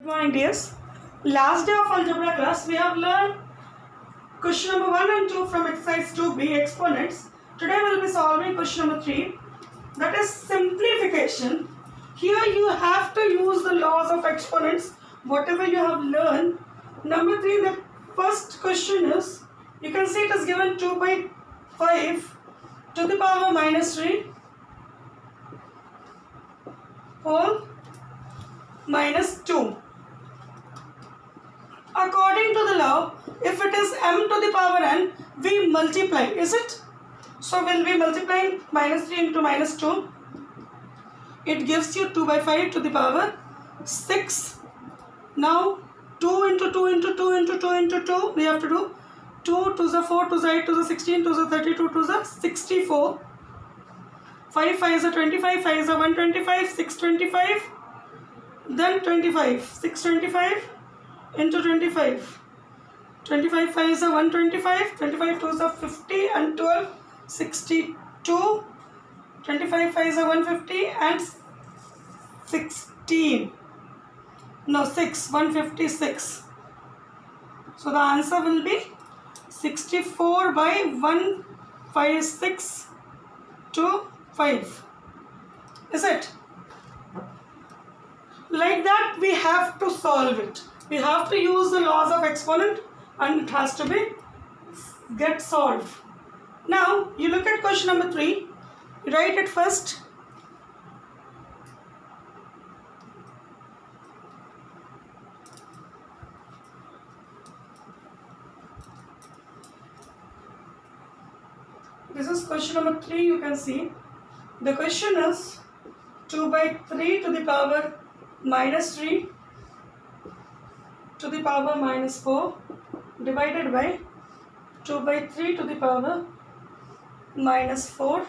Morning dears. Last day of algebra class we have learned question number 1 and 2 from exercise 2b exponents. Today we will be solving question number 3, that is simplification. Here you have to use the laws of exponents whatever you have learned. Number 3, the first question is, you can see it is given 2 by 5 to the power minus 3 whole minus 2. According to the law, if it is m to the power n, we multiply, is it? So we'll be multiplying minus 3 into minus 2. It gives you 2 by 5 to the power 6. Now 2 into 2 into 2 into 2 into 2, we have to do 2 to the 4 to the 8 to the 16 to the 32 to the 64. 5 5 is a 25, 5 is a 125, 625, then 25, 625 into 25. 25 5 is a 125, 25 2 is a 50 and 12, 62. 25 5 is a 150 and 16. No, 6, 156. So the answer will be 64 by 156 to 5. Is it? Like that we have to solve it. We have to use the laws of exponent and it has to be get solved. Now you look at question number 3. Write it first. This is question number 3, you can see. The question is 2 by 3 to the power minus 3 to the power minus 4 divided by 2 by 3 to the power minus 4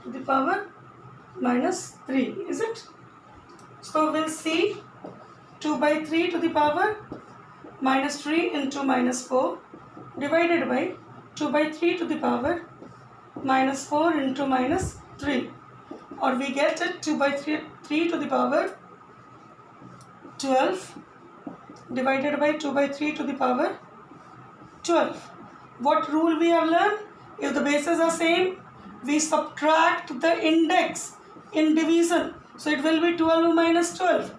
to the power minus 3, is it? So we'll see 2 by 3 to the power minus 3 into minus 4 divided by 2 by 3 to the power minus 4 into minus 3, or we get it 2 by 3 to the power 12 divided by 2 by 3 to the power 12. What rule we have learned? If the bases are same, we subtract the index in division. So it will be 12 minus 12.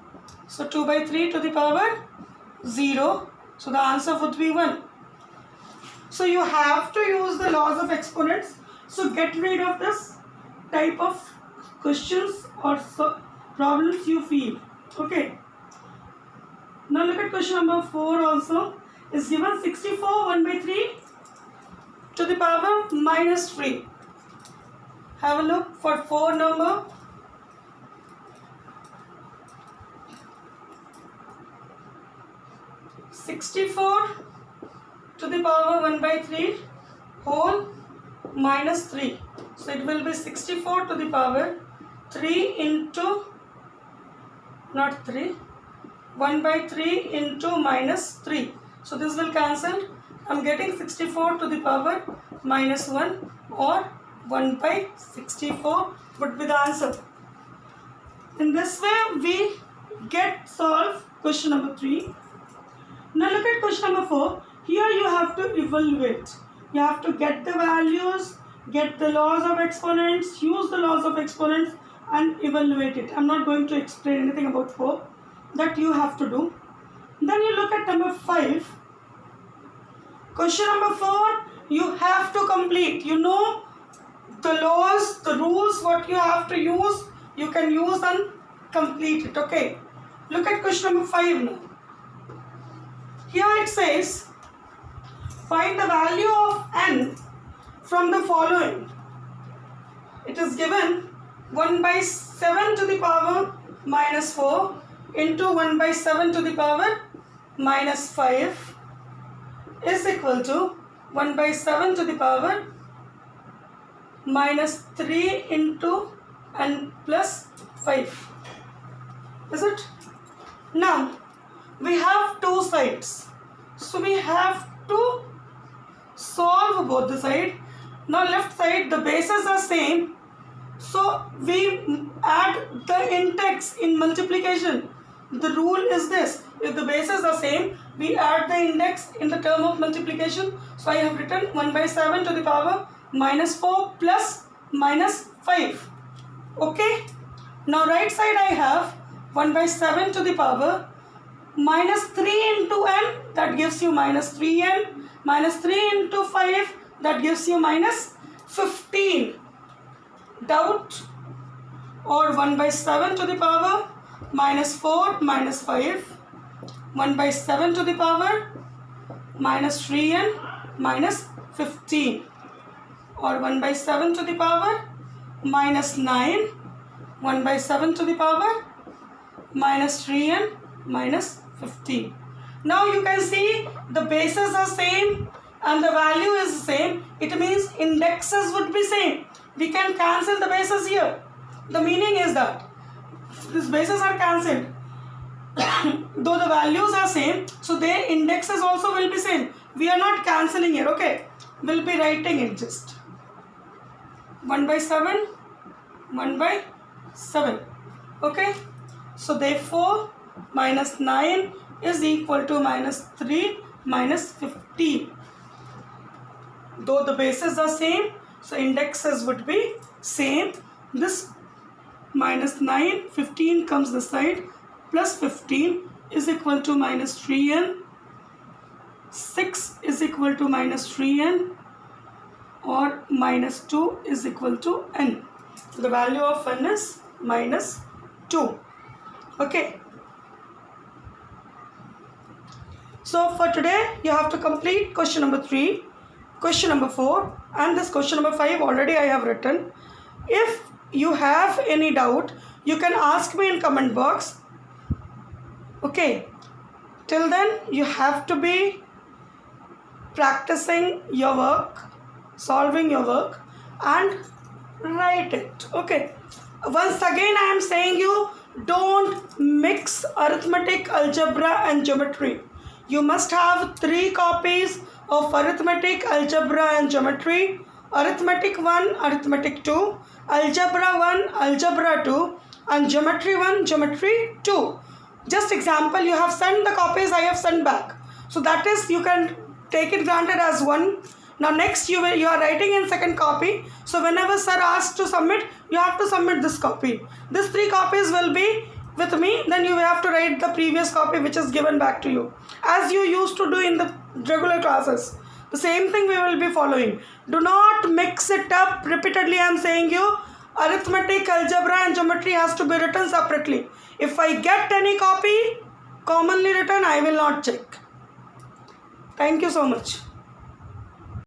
So 2 by 3 to the power 0. So the answer would be 1. So you have to use the laws of exponents. So get rid of this type of questions or problems you feel. Okay. Now look at question number 4 also. Is given 64 1 by 3 to the power minus 3. Have a look for 4 number. (64) to the power 1 by 3 whole minus 3. So it will be 64 to the power 3 into, not 3, 1 by 3 into minus 3. So this will cancel. I am getting 64 to the power minus 1, or 1 by 64 would be the answer. In this way we get solve question number 3. Now look at question number 4. Here you have to evaluate. You have to get the values, get the laws of exponents, use the laws of exponents and evaluate it. I am not going to explain anything about 4. That you have to do. Then you look at number 5. Question number 4, you have to complete. You know the laws, the rules, what you have to use, you can use and complete it. Okay. Look at question number 5 now. Here it says, find the value of n from the following. It is given 1 by 7 to the power minus 4 into 1 by 7 to the power minus 5 is equal to 1 by 7 to the power minus 3 into and plus 5. Is it? Now we have two sides. So we have to solve both the side. Now left side the bases are same. So we add the index in multiplication. the rule is this: if the bases are same, we add the index in the term of multiplication. So I have written 1 by 7 to the power minus 4 plus minus 5. Okay. Now right side I have 1 by 7 to the power minus 3 into n, that gives you minus 3n, minus 3 into 5, that gives you minus 15. Doubt? Or 1 by 7 to the power minus 4 minus 5, 1 by 7 to the power minus 3n minus 15, or 1 by 7 to the power minus 9, 1 by 7 to the power minus 3n minus 15. Now you can see the bases are same and the value is same. It means indexes would be same. We can cancel the bases here. The meaning is that these bases are cancelled though the values are same, so their indexes also will be same. We are not cancelling here, okay? We'll be writing it just 1 by 7, 1 by 7, okay? So therefore minus 9 is equal to minus 3 minus 15. Though the bases are same, so indexes would be same. This minus 9, 15 comes this side, plus 15 is equal to minus 3n, 6 is equal to minus 3n, or minus 2 is equal to n. The value of n is minus 2. Okay. So for today you have to complete question number 3, question number 4, and this question number 5 already I have written. If you have any doubt, you can ask me in comment box. Okay, till then you have to be practicing your work, solving your work, and write it. Okay, once again I am saying you don't mix arithmetic, algebra and geometry. You must have 3 copies of arithmetic, algebra and geometry. Arithmetic 1, arithmetic 2, algebra 1, algebra 2, and geometry 1, geometry 2. Just example, you have sent the copies, I have sent back. So that is, you can take it granted as 1. Now next you are writing in second copy. So whenever sir asks to submit, you have to submit this copy. These 3 copies will be with me, then you have to write the previous copy which is given back to you, as you used to do in the regular classes. The same thing we will be following. Do not mix it up repeatedly. I am saying you, arithmetic, algebra and geometry has to be written separately. If I get any copy commonly written, I will not check. Thank you so much.